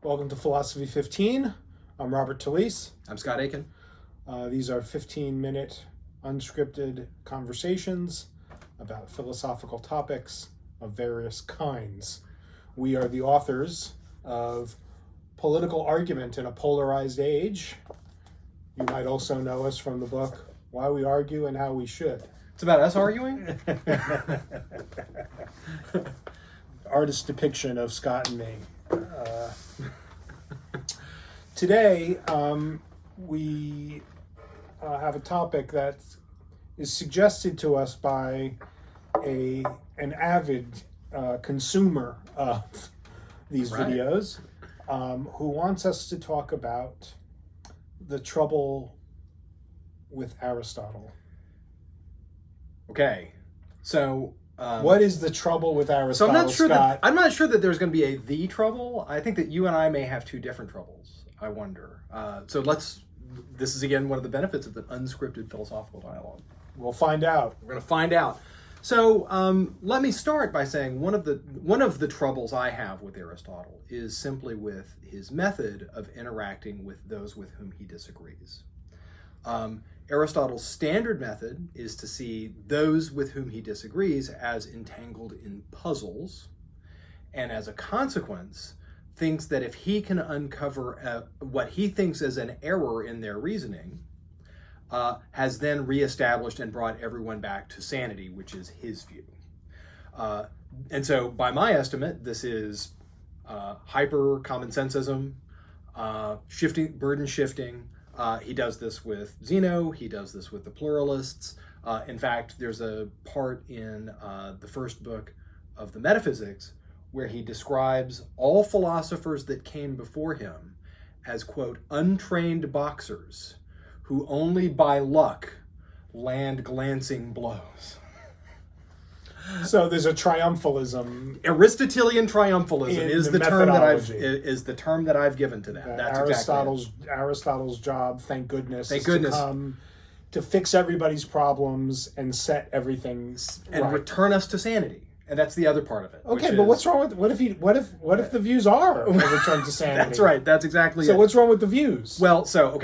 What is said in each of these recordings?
Welcome to Philosophy15. I'm Robert Talese. I'm Scott Aiken. These are 15-minute unscripted conversations about philosophical topics of various kinds. We are the authors of Political Argument in a Polarized Age. You might also know us from the book Why We Argue and How We Should. It's about us arguing? Artist depiction of Scott and me. Today, we have a topic that is suggested to us by an avid consumer of these videos, who wants us to talk about the trouble with Aristotle. Okay, so what is the trouble with Aristotle, so Scott? I'm not sure that there's going to be the trouble. I think that you and I may have two different troubles, I wonder. This is again one of the benefits of the unscripted philosophical dialogue. We'll find out. We're going to find out. So let me start by saying one of the troubles I have with Aristotle is simply with his method of interacting with those with whom he disagrees. Aristotle's standard method is to see those with whom he disagrees as entangled in puzzles, and as a consequence, thinks that if he can uncover what he thinks is an error in their reasoning, has then reestablished and brought everyone back to sanity, which is his view. And so, by my estimate, this is hyper commonsensism, burden shifting. He does this with Zeno. He does this with the pluralists. In fact, there's a part in the first book of the Metaphysics where he describes all philosophers that came before him as, quote, untrained boxers who only by luck land glancing blows. So there's a triumphalism. Aristotelian triumphalism is the term that I've given to that. That's Aristotle's job, thank goodness, to come to fix everybody's problems and set everything and right. Return us to sanity. And that's the other part of it. Okay, but what's wrong with what if the views are a return to sanity? That's right. That's exactly it. So what's wrong with the views? Well, so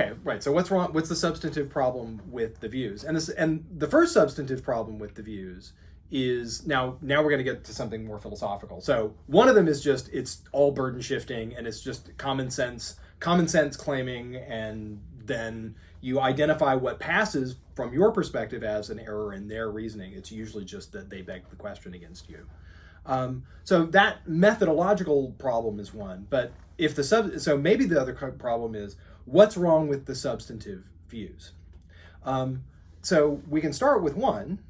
what's wrong? What's the substantive problem with the views? And the first substantive problem with the views is now we're going to get to something more philosophical. So one of them is just it's all burden shifting and it's just common sense claiming, and then you identify what passes from your perspective as an error in their reasoning. It's usually just that they beg the question against you. So that methodological problem is one, but so maybe the other problem is what's wrong with the substantive views. So we can start with one,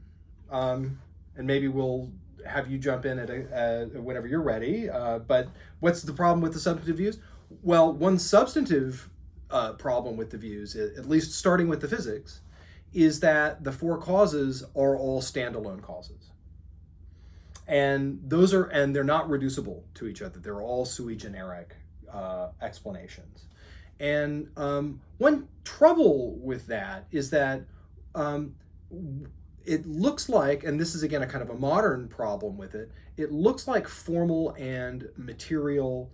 and maybe we'll have you jump in at whenever you're ready. But what's the problem with the substantive views? Well, one substantive problem with the views, at least starting with the physics, is that the four causes are all standalone causes, and they're not reducible to each other. They're all sui generic explanations. And one trouble with that is that it looks like, and this is again a kind of a modern problem with it, it looks like formal and material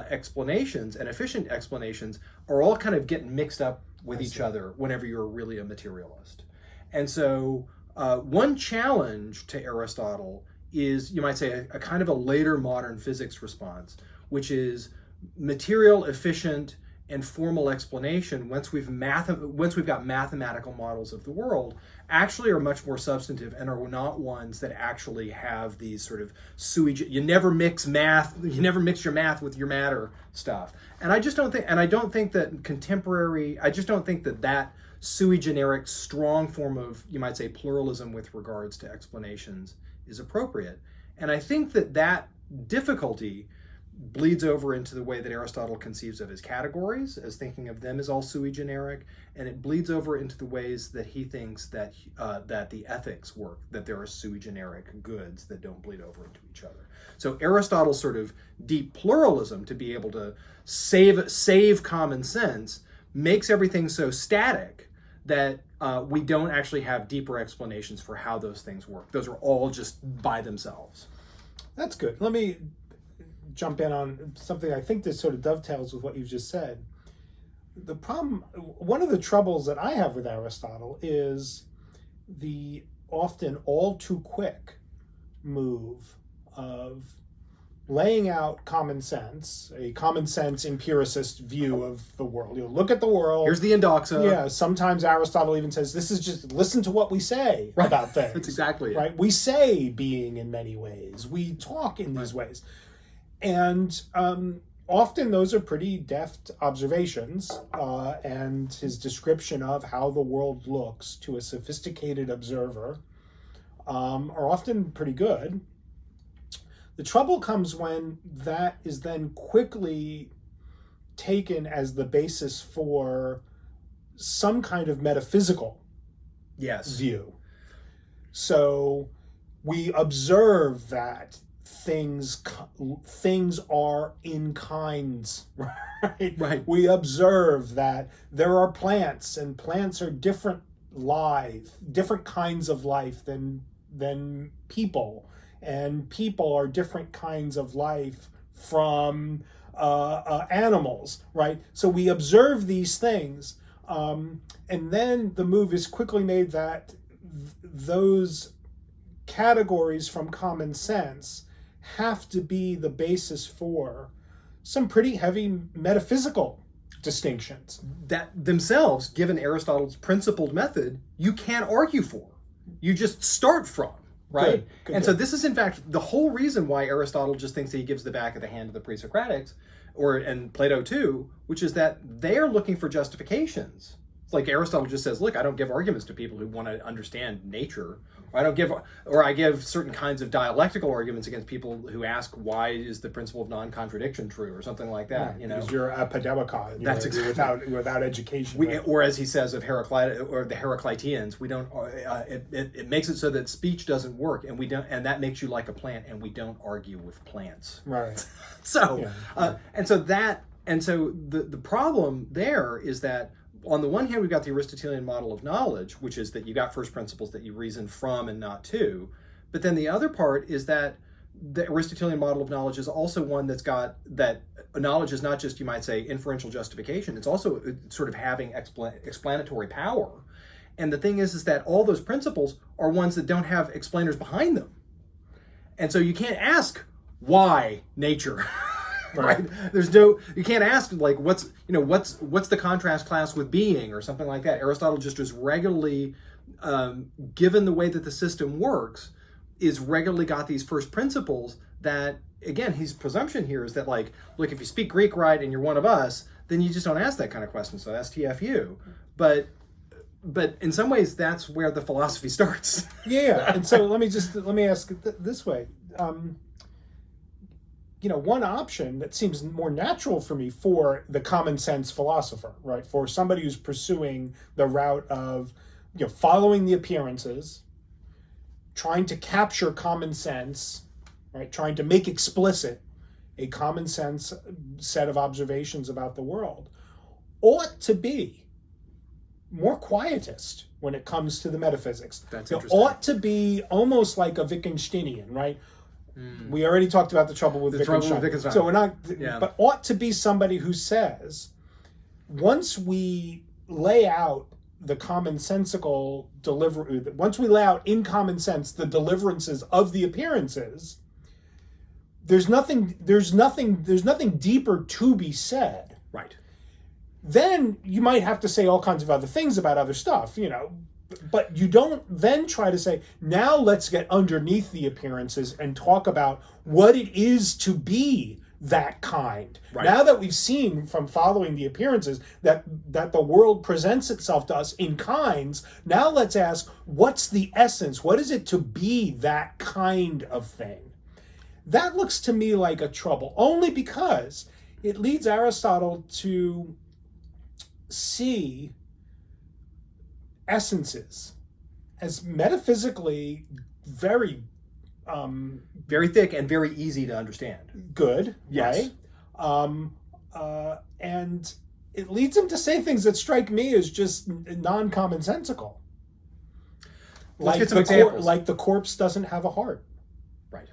explanations and efficient explanations are all kind of getting mixed up with each other whenever you're really a materialist. And so one challenge to Aristotle is, you might say, a kind of a later modern physics response, which is material, efficient, and formal explanation, once we've got mathematical models of the world, actually are much more substantive and are not ones that actually have these sort of you never mix your math with your matter stuff. And I don't think that sui generic strong form of, you might say, pluralism with regards to explanations is appropriate. And I think that difficulty bleeds over into the way that Aristotle conceives of his categories, as thinking of them as all sui generic, and it bleeds over into the ways that he thinks that the ethics work, that there are sui generic goods that don't bleed over into each other. So Aristotle's sort of deep pluralism, to be able to save common sense, makes everything so static that we don't actually have deeper explanations for how those things work. Those are all just by themselves. That's good. Let me jump in on something I think that sort of dovetails with what you've just said. The problem, one of the troubles that I have with Aristotle is the often all too quick move of laying out common sense, a common sense empiricist view of the world. You know, look at the world. Here's the indoxa. Yeah, sometimes Aristotle even says, this is just, listen to what we say about things. That's exactly it. Right? We say being in many ways. We talk in these ways. And often those are pretty deft observations, and his description of how the world looks to a sophisticated observer are often pretty good. The trouble comes when that is then quickly taken as the basis for some kind of metaphysical view. So we observe that things are in kinds, right? Right. We observe that there are plants, and plants are different kinds of life than people. And people are different kinds of life from animals, right? So we observe these things, and then the move is quickly made that those categories from common sense have to be the basis for some pretty heavy metaphysical distinctions. That themselves, given Aristotle's principled method, you can't argue for. You just start from. Right? Good. And so this is, in fact, the whole reason why Aristotle just thinks that he gives the back of the hand to the pre-Socratics, and Plato too, which is that they're looking for justifications. It's like Aristotle just says, look, I don't give arguments to people who want to understand nature. I give certain kinds of dialectical arguments against people who ask, why is the principle of non-contradiction true, or something like that. Yeah, because you're a pedagog. That's exactly without education. Or as he says of Heraclitus, or the Heracliteans, we don't. It makes it so that speech doesn't work, and we don't, and that makes you like a plant, and we don't argue with plants. Right. So, and so the problem there is that, on the one hand, we've got the Aristotelian model of knowledge, which is that you got first principles that you reason from and not to. But then the other part is that the Aristotelian model of knowledge is also one that's got that knowledge is not just, you might say, inferential justification. It's also sort of having explanatory power. And the thing is that all those principles are ones that don't have explainers behind them. And so you can't ask why nature. Right. You can't ask like what's the contrast class with being or something like that. Aristotle just is regularly, given the way that the system works, is regularly got these first principles that, again, his presumption here is that, like, look, if you speak Greek right and you're one of us, then you just don't ask that kind of question. So that's TFU. But in some ways, that's where the philosophy starts. Yeah. And so let me ask it this way. One option that seems more natural for me for the common sense philosopher, right? For somebody who's pursuing the route of, following the appearances, trying to capture common sense, right? Trying to make explicit a common sense set of observations about the world, ought to be more quietist when it comes to the metaphysics. That's interesting. Ought to be almost like a Wittgensteinian, right? We already talked about the trouble with Wittgenstein. So we're not, but ought to be somebody who says, once we lay out the commonsensical delivery, once we lay out in common sense the deliverances of the appearances, there's nothing deeper to be said. Right. Then you might have to say all kinds of other things about other stuff, but you don't then try to say, now let's get underneath the appearances and talk about what it is to be that kind. Right. Now that we've seen from following the appearances that the world presents itself to us in kinds, now let's ask, what's the essence? What is it to be that kind of thing? That looks to me like a trouble, only because it leads Aristotle to see essences as metaphysically very thick and very easy to understand. Good, yes. Right? And it leads him to say things that strike me as just non-commonsensical. Let's get some examples. Like the corpse doesn't have a heart. Right.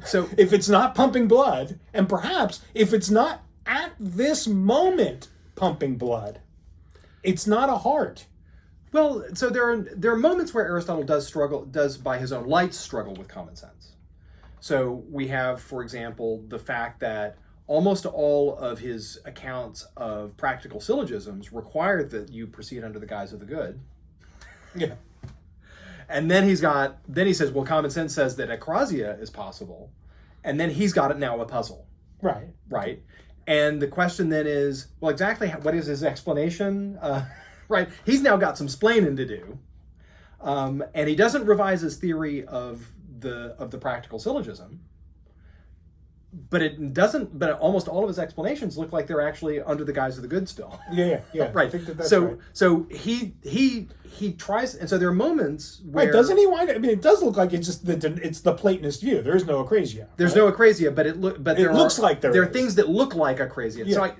So if it's not pumping blood, and perhaps if it's not at this moment pumping blood, it's not a heart. well, so there are moments where Aristotle does by his own lights struggle with common sense. So we have, for example, the fact that almost all of his accounts of practical syllogisms require that you proceed under the guise of the good. Yeah. And then he says, well, common sense says that acrasia is possible. And then he's got it now a puzzle. Right. Right. And the question then is, well, exactly what is his explanation? Right. He's now got some splaining to do. And he doesn't revise his theory of the practical syllogism. But almost all of his explanations look like they're actually under the guise of the good still. Yeah. Right. I think that's so right. so he tries, and so there are moments where Right, doesn't he wind up, I mean, it does look like it's just it's the Platonist view. There is no acrasia. there's right? no acrasia, but it looks like there are is. things that look like acrasia. Yeah.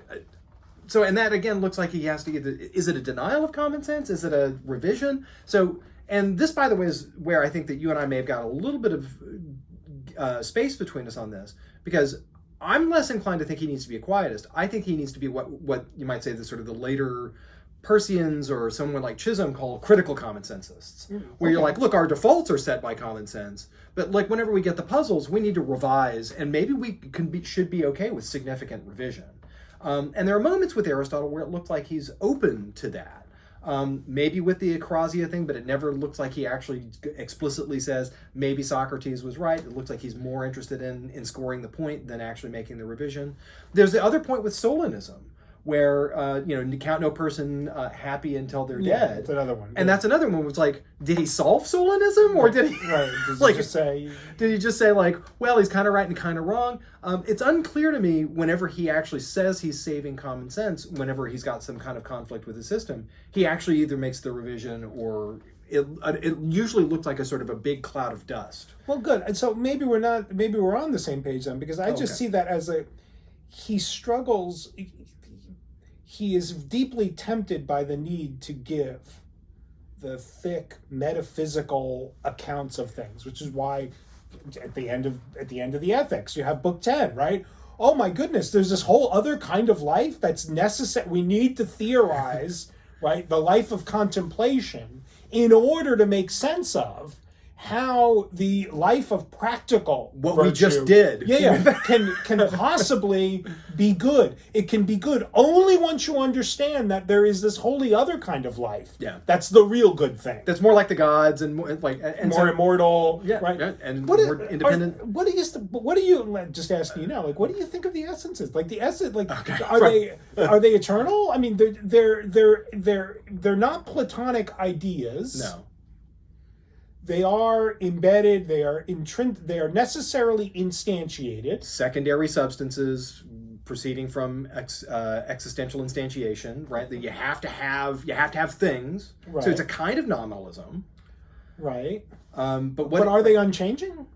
So and that again looks like he has to get is it a denial of common sense? Is it a revision? So, and this, by the way, is where I think that you and I may have got a little bit of space between us on this, because I'm less inclined to think he needs to be a quietist. I think he needs to be what you might say the sort of the later Persians or someone like Chisholm call critical common sensists, where you're like, look, our defaults are set by common sense, but like whenever we get the puzzles, we need to revise, and maybe we should be okay with significant revision. And there are moments with Aristotle where it looks like he's open to that. Maybe with the acrasia thing, but it never looks like he actually explicitly says maybe Socrates was right. It looks like he's more interested in scoring the point than actually making the revision. There's the other point with Solinism, where count no person happy until they're dead. That's another one. And that's another one. Where it's like, did he solve Solinism, or did he? Right. Does like, he just say? Did he just say like, well, he's kind of right and kind of wrong? It's unclear to me whenever he actually says he's saving common sense. Whenever he's got some kind of conflict with the system, he actually either makes the revision or it usually looks like a sort of a big cloud of dust. Well, good. And so maybe we're on the same page then, because I just see that as he struggles. He is deeply tempted by the need to give the thick metaphysical accounts of things, which is why at the end of the Ethics you have Book 10, right? Oh my goodness, there's this whole other kind of life that's necessary. We need to theorize, right, the life of contemplation in order to make sense of how the life of practical what virtue, we just did can possibly be good. It can be good only once you understand that there is this wholly other kind of life. Yeah, that's the real good thing. That's more like the gods and more like more immortal. Yeah, right. Yeah, and more independent. What do you just asking you now? Like, what do you think of the essences? Like the essence, like okay. Are they eternal? I mean, they're not Platonic ideas. No. They are embedded, they are necessarily instantiated. Secondary substances proceeding from existential instantiation, right? That you have to have things. Right. So it's a kind of nominalism. Right. But are they unchanging?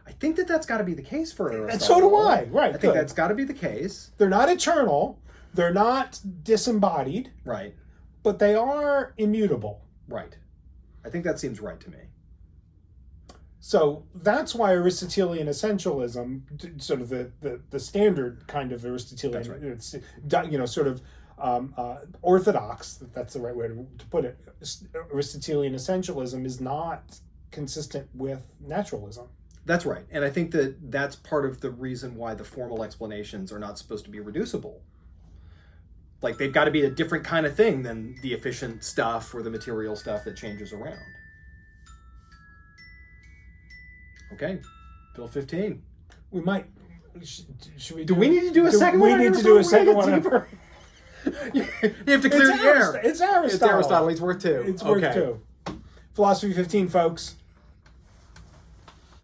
I think that's got to be the case for Aristotle. And so do I. Right. I think that's got to be the case. They're not eternal. They're not disembodied. Right. But they are immutable. Right. I think that seems right to me. So that's why Aristotelian essentialism, sort of the standard kind of Aristotelian, sort of orthodox, that's the right way to put it, Aristotelian essentialism is not consistent with naturalism. That's right. And I think that's part of the reason why the formal explanations are not supposed to be reducible. Like, they've got to be a different kind of thing than the efficient stuff or the material stuff that changes around. Okay, Phil 15. We might. Should we? Do we need to do a second one? We need to do a second one. You have to clear the air. It's Aristotle. It's Aristotle. He's worth two. It's worth two. Philosophy 15, folks.